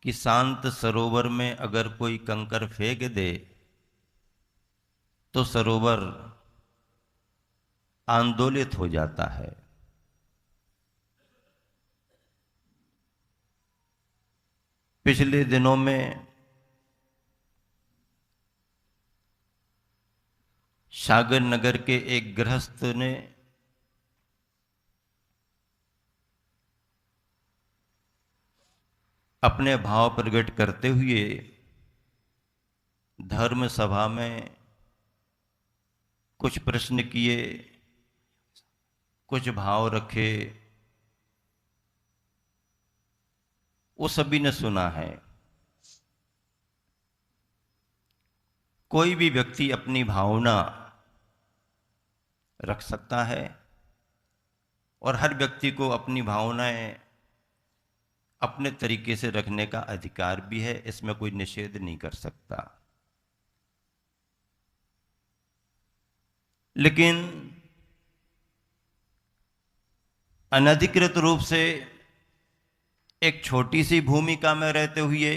कि शांत सरोवर में अगर कोई कंकर फेंक दे तो सरोवर आंदोलित हो जाता है। पिछले दिनों में सागर नगर के एक गृहस्थ ने अपने भाव प्रकट करते हुए धर्म सभा में कुछ प्रश्न किए, कुछ भाव रखे, वो सभी ने सुना है। कोई भी व्यक्ति अपनी भावना रख सकता है और हर व्यक्ति को अपनी भावनाएं अपने तरीके से रखने का अधिकार भी है, इसमें कोई निषेध नहीं कर सकता। लेकिन अनधिकृत रूप से एक छोटी सी भूमिका में रहते हुए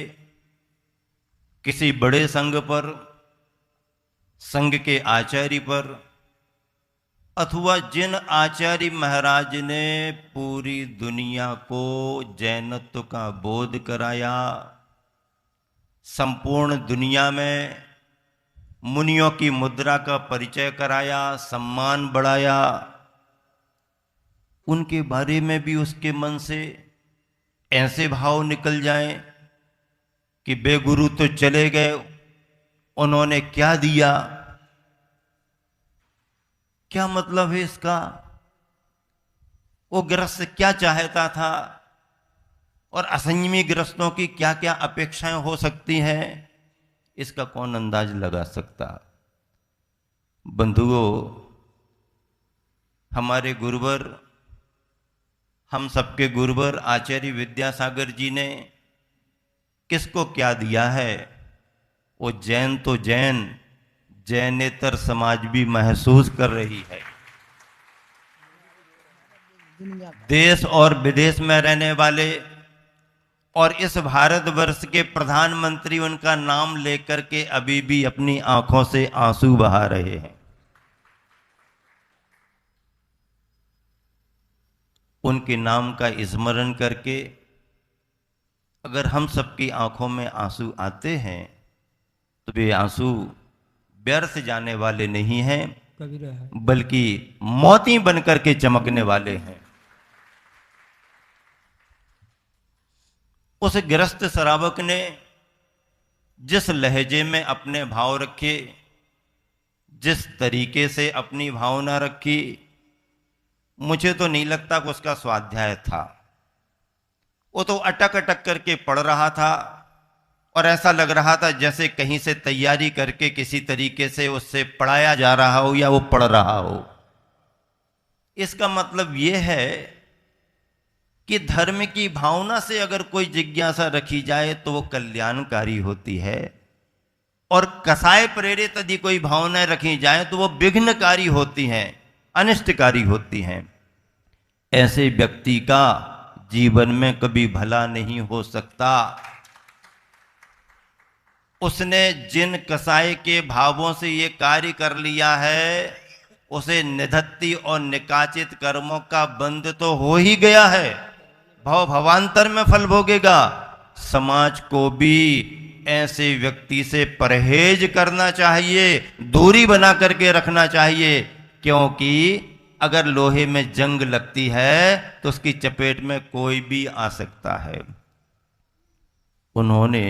किसी बड़े संघ पर, संघ के आचार्य पर, अथवा जिन आचार्य महाराज ने पूरी दुनिया को जैनत्व का बोध कराया, संपूर्ण दुनिया में मुनियों की मुद्रा का परिचय कराया, सम्मान बढ़ाया, उनके बारे में भी उसके मन से ऐसे भाव निकल जाएं कि बेगुरु तो चले गए, उन्होंने क्या दिया, क्या मतलब है इसका, वो गृहस्थ क्या चाहता था और असंयमी गृहस्थों की क्या क्या अपेक्षाएं हो सकती हैं, इसका कौन अंदाज लगा सकता। बंधुओं, हमारे गुरुवर, हम सबके गुरुवर आचार्य विद्यासागर जी ने किसको क्या दिया है, वो जैन तो जैन, जैनेतर समाज भी महसूस कर रही है। देश और विदेश में रहने वाले और इस भारतवर्ष के प्रधानमंत्री उनका नाम लेकर के अभी भी अपनी आंखों से आंसू बहा रहे हैं। उनके नाम का स्मरण करके अगर हम सबकी आंखों में आंसू आते हैं तो वे आंसू व्यर्थ जाने वाले नहीं हैं, बल्कि मोती बनकर के चमकने वाले हैं। उस गृहस्थ श्रावक ने जिस लहजे में अपने भाव रखे, जिस तरीके से अपनी भावना रखी, मुझे तो नहीं लगता कि उसका स्वाध्याय था। वो तो अटक अटक करके पढ़ रहा था और ऐसा लग रहा था जैसे कहीं से तैयारी करके किसी तरीके से उससे पढ़ाया जा रहा हो या वो पढ़ रहा हो। इसका मतलब ये है कि धर्म की भावना से अगर कोई जिज्ञासा रखी जाए तो वो कल्याणकारी होती है, और कसाय प्रेरित यदि कोई भावनाएं रखी जाए तो वो विघ्नकारी होती हैं, अनिष्टकारी होती हैं। ऐसे व्यक्ति का जीवन में कभी भला नहीं हो सकता। उसने जिन कसाय के भावों से ये कार्य कर लिया है, उसे निधत्ति और निकाचित कर्मों का बंध तो हो ही गया है, भव भवांतर में फल भोगेगा। समाज को भी ऐसे व्यक्ति से परहेज करना चाहिए, दूरी बना करके रखना चाहिए, क्योंकि अगर लोहे में जंग लगती है तो उसकी चपेट में कोई भी आ सकता है। उन्होंने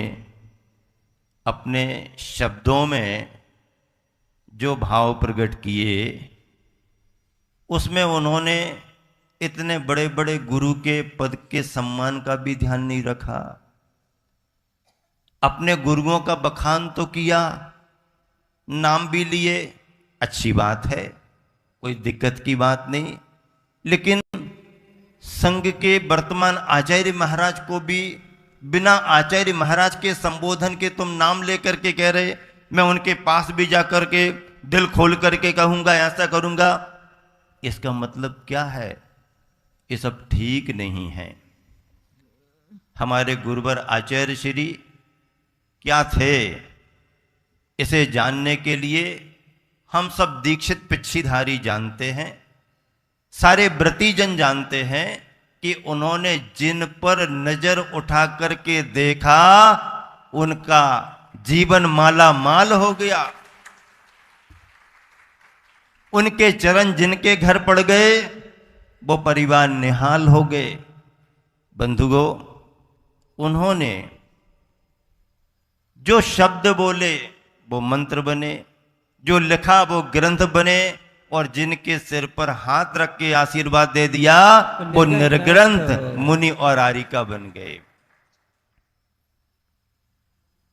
अपने शब्दों में जो भाव प्रकट किए, उसमें उन्होंने इतने बड़े बड़े गुरु के पद के सम्मान का भी ध्यान नहीं रखा। अपने गुरुओं का बखान तो किया, नाम भी लिए, अच्छी बात है, कोई दिक्कत की बात नहीं, लेकिन संघ के वर्तमान आचार्य महाराज को भी बिना आचार्य महाराज के संबोधन के तुम नाम लेकर के कह रहे मैं उनके पास भी जाकर के दिल खोल करके कहूंगा, ऐसा करूंगा। इसका मतलब क्या है? ये सब ठीक नहीं है। हमारे गुरुवर आचार्य श्री क्या थे, इसे जानने के लिए हम सब दीक्षित पिच्छीधारी जानते हैं, सारे व्रतीजन जानते हैं कि उन्होंने जिन पर नजर उठा करके देखा उनका जीवन माला माल हो गया। उनके चरण जिनके घर पड़ गए वो परिवार निहाल हो गए। बंधुओं, उन्होंने जो शब्द बोले वो मंत्र बने, जो लिखा वो ग्रंथ बने, और जिनके सिर पर हाथ रख के आशीर्वाद दे दिया वो निर्ग्रंथ मुनि और आरिका बन गए।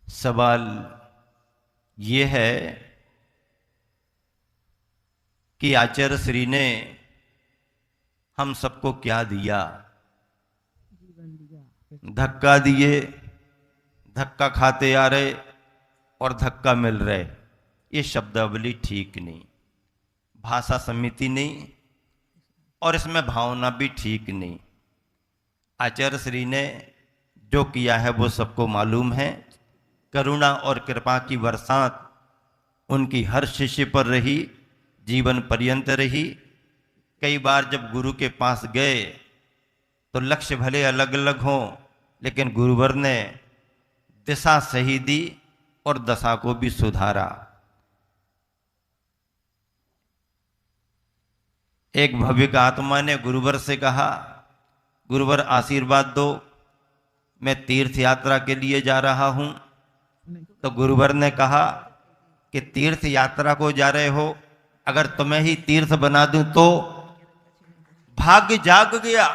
सवाल ये है कि आचार्य श्री ने हम सबको क्या दिया? धक्का दिए, धक्का खाते आ रहे और धक्का मिल रहे। ये शब्दावली ठीक नहीं, भाषा समिति नहीं, और इसमें भावना भी ठीक नहीं। आचार्य श्री ने जो किया है वो सबको मालूम है। करुणा और कृपा की बरसात उनकी हर शिष्य पर रही, जीवन पर्यंत रही। कई बार जब गुरु के पास गए तो लक्ष्य भले अलग अलग हों, लेकिन गुरुवर ने दिशा सही दी और दशा को भी सुधारा। एक भव्य आत्मा ने गुरुवर से कहा, गुरुवर आशीर्वाद दो, मैं तीर्थ यात्रा के लिए जा रहा हूं। तो गुरुवर ने कहा कि तीर्थ यात्रा को जा रहे हो, अगर तुम्हें ही तीर्थ बना दूं तो? भाग्य जाग गया।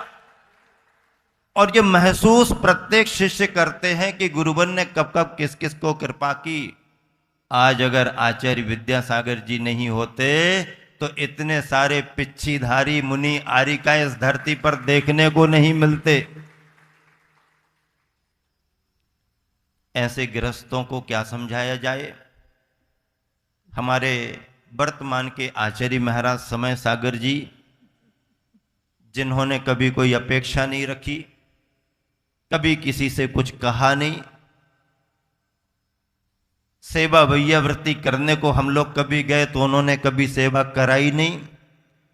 और ये महसूस प्रत्येक शिष्य करते हैं कि गुरुवर ने कब कब किस किस को कृपा की। आज अगर आचार्य विद्यासागर जी नहीं होते तो इतने सारे पिच्छीधारी मुनि आरिका इस धरती पर देखने को नहीं मिलते। ऐसे गृहस्थों को क्या समझाया जाए? हमारे वर्तमान के आचार्य महाराज समय सागर जी, जिन्होंने कभी कोई अपेक्षा नहीं रखी, कभी किसी से कुछ कहा नहीं, सेवा वैयावृत्ति करने को हम लोग कभी गए तो उन्होंने कभी सेवा कराई नहीं,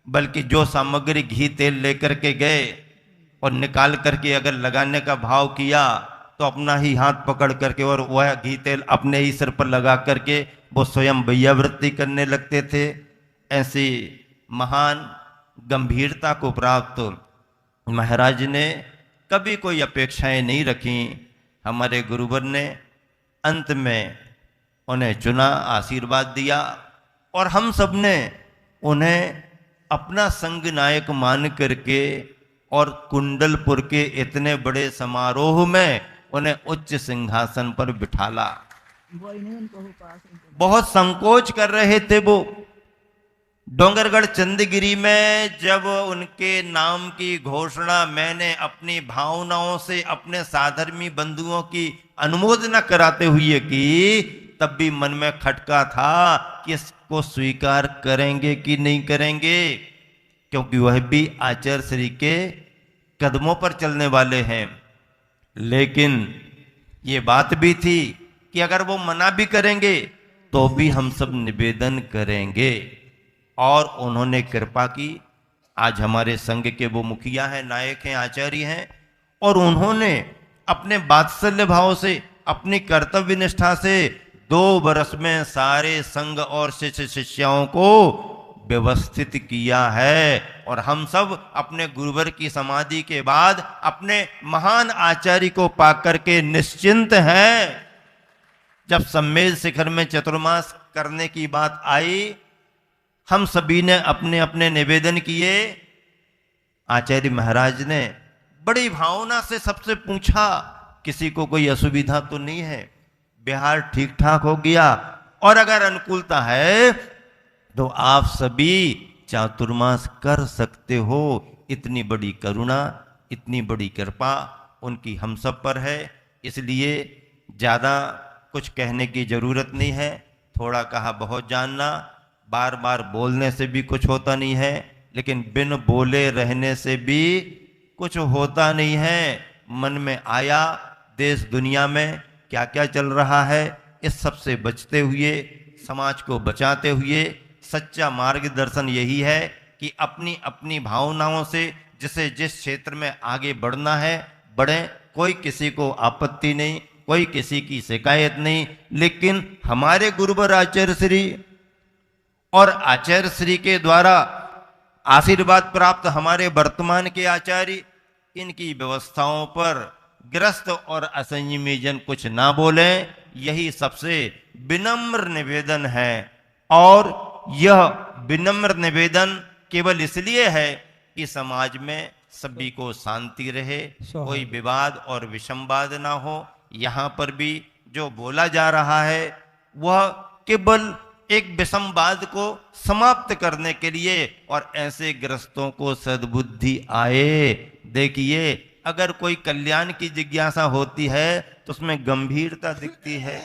बल्कि जो सामग्री घी तेल लेकर के गए और निकाल करके अगर लगाने का भाव किया तो अपना ही हाथ पकड़ करके और वह घी तेल अपने ही सिर पर लगा करके वो स्वयं वैयावृत्ति करने लगते थे। ऐसी महान गंभीरता को प्राप्त महाराज ने कभी कोई अपेक्षाएं नहीं रखी। हमारे गुरुवर ने अंत में उन्हें चुना, आशीर्वाद दिया, और हम सब ने उन्हें अपना संग नायक मान करके और कुंडलपुर के इतने बड़े समारोह में उन्हें उच्च सिंहासन पर बिठाला। बहुत संकोच कर रहे थे वो। डोंगरगढ़ चंदगिरी में जब उनके नाम की घोषणा मैंने अपनी भावनाओं से अपने साधर्मी बंधुओं की अनुमोदना कराते हुए की, तब भी मन में खटका था कि इसको स्वीकार करेंगे कि नहीं करेंगे, क्योंकि वह भी आचार्य श्री के कदमों पर चलने वाले हैं। लेकिन ये बात भी थी कि अगर वो मना भी करेंगे तो भी हम सब निवेदन करेंगे, और उन्होंने कृपा की। आज हमारे संघ के वो मुखिया हैं, नायक हैं, आचार्य हैं, और उन्होंने अपने वात्सल्य भाव से, अपनी कर्तव्य निष्ठा से 2 वर्ष में सारे संघ और शिष्य शिष्याओं को व्यवस्थित किया है। और हम सब अपने गुरुवर की समाधि के बाद अपने महान आचार्य को पाकर के निश्चिंत हैं। जब सम्मेल शिखर में चतुर्मास करने की बात आई, हम सभी ने अपने अपने निवेदन किए। आचार्य महाराज ने बड़ी भावना से सबसे पूछा, किसी को कोई असुविधा तो नहीं है? बिहार ठीक ठाक हो गया, और अगर अनुकूलता है तो आप सभी चातुर्मास कर सकते हो। इतनी बड़ी करुणा, इतनी बड़ी कृपा उनकी हम सब पर है। इसलिए ज़्यादा कुछ कहने की ज़रूरत नहीं है। थोड़ा कहा बहुत जानना, बार बार बोलने से भी कुछ होता नहीं है, लेकिन बिन बोले रहने से भी कुछ होता नहीं है। मन में आया देश दुनिया में क्या क्या चल रहा है, इस सब से बचते हुए, समाज को बचाते हुए सच्चा मार्गदर्शन यही है कि अपनी अपनी भावनाओं से जिसे जिस क्षेत्र में आगे बढ़ना है बढ़े। कोई किसी को आपत्ति नहीं, कोई किसी की शिकायत नहीं, लेकिन हमारे गुरुवर आचार्य श्री और आचार्य श्री के द्वारा आशीर्वाद प्राप्त हमारे वर्तमान के आचार्य, इनकी व्यवस्थाओं पर ग्रस्त और असंयमी जन कुछ ना बोले, यही सबसे विनम्र निवेदन है। और यह विनम्र निवेदन केवल इसलिए है कि समाज में सभी को शांति रहे, कोई विवाद और विषमवाद ना हो। यहाँ पर भी जो बोला जा रहा है वह केवल एक विषमवाद को समाप्त करने के लिए और ऐसे ग्रस्तों को सद्बुद्धि आए। देखिए, अगर कोई कल्याण की जिज्ञासा होती है तो उसमें गंभीरता दिखती है,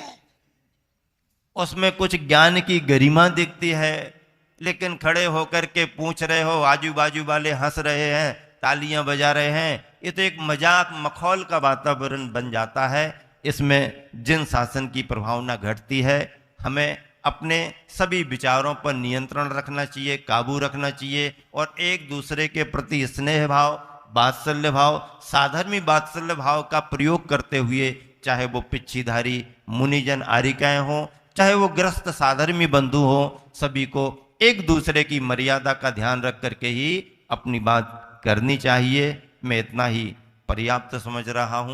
उसमें कुछ ज्ञान की गरिमा दिखती है। लेकिन खड़े होकर के पूछ रहे हो, आजू बाजू वाले हंस रहे हैं, तालियां बजा रहे हैं, ये तो एक मजाक मखौल का वातावरण बन जाता है। इसमें जिन शासन की प्रभावना घटती है, हमें अपने सभी विचारों पर नियंत्रण रखना चाहिए, काबू रखना चाहिए और एक दूसरे के प्रति स्नेह भाव, वात्सल्य भाव, साधर्मी वात्सल्य भाव का प्रयोग करते हुए, चाहे वो पिच्छीधारी मुनिजन आरिकाएं हों, चाहे वो ग्रस्त साधर्मी बंधु हो, सभी को एक दूसरे की मर्यादा का ध्यान रख करके ही अपनी बात करनी चाहिए। मैं इतना ही पर्याप्त समझ रहा हूं।